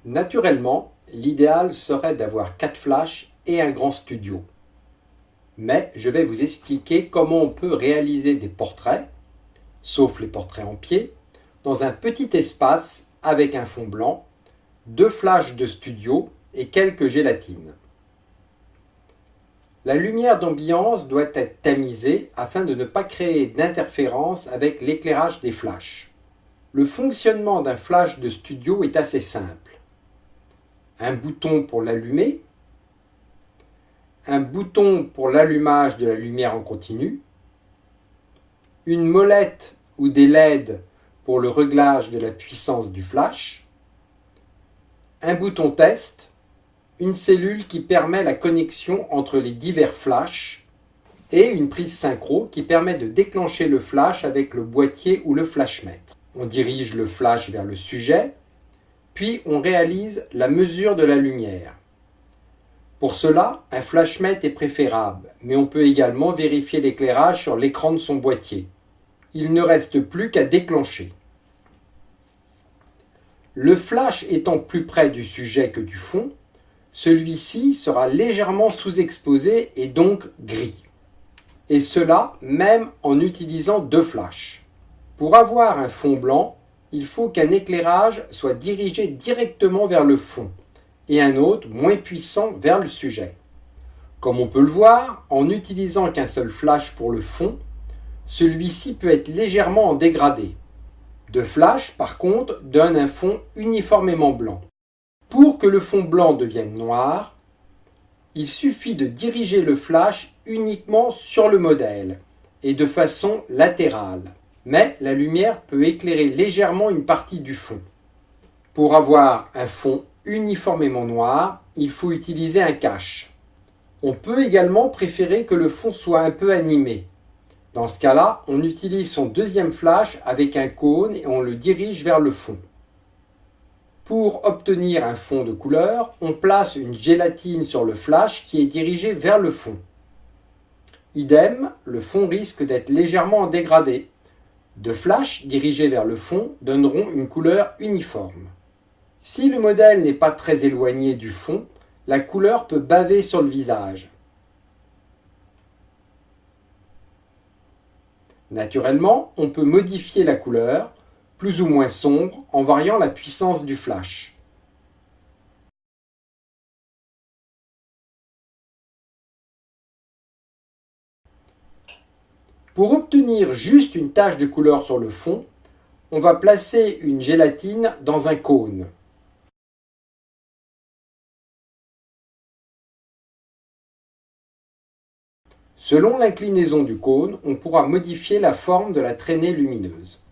Naturellement, l'idéal serait d'avoir 4 flashs et un grand studio. Mais je vais vous expliquer comment on peut réaliser des portraits, sauf les portraits en pied, dans un petit espace avec un fond blanc, 2 flashs de studio et quelques gélatines. La lumière d'ambiance doit être tamisée afin de ne pas créer d'interférence avec l'éclairage des flashs. Le fonctionnement d'un flash de studio est assez simple. Un bouton pour l'allumer, un bouton pour l'allumage de la lumière en continu, une molette ou des LED pour le réglage de la puissance du flash, un bouton test, une cellule qui permet la connexion entre les divers flashs et une prise synchro qui permet de déclencher le flash avec le boîtier ou le flashmètre. On dirige le flash vers le sujet, puis on réalise la mesure de la lumière. Pour cela, un flashmètre est préférable, mais on peut également vérifier l'éclairage sur l'écran de son boîtier. Il ne reste plus qu'à déclencher. Le flash étant plus près du sujet que du fond, celui-ci sera légèrement sous-exposé et donc gris. Et cela même en utilisant 2 flashs. Pour avoir un fond blanc, il faut qu'un éclairage soit dirigé directement vers le fond et un autre moins puissant vers le sujet. Comme on peut le voir, en n'utilisant qu'un seul flash pour le fond, celui-ci peut être légèrement en dégradé. 2 flashs, par contre, donnent un fond uniformément blanc. Pour que le fond blanc devienne noir, il suffit de diriger le flash uniquement sur le modèle et de façon latérale. Mais la lumière peut éclairer légèrement une partie du fond. Pour avoir un fond uniformément noir, il faut utiliser un cache. On peut également préférer que le fond soit un peu animé. Dans ce cas-là, on utilise son deuxième flash avec un cône et on le dirige vers le fond. Pour obtenir un fond de couleur, on place une gélatine sur le flash qui est dirigé vers le fond. Idem, le fond risque d'être légèrement en dégradé. 2 flashs dirigés vers le fond donneront une couleur uniforme. Si le modèle n'est pas très éloigné du fond, la couleur peut baver sur le visage. Naturellement, on peut modifier la couleur, plus ou moins sombre, en variant la puissance du flash. Pour obtenir juste une tache de couleur sur le fond, on va placer une gélatine dans un cône. Selon l'inclinaison du cône, on pourra modifier la forme de la traînée lumineuse.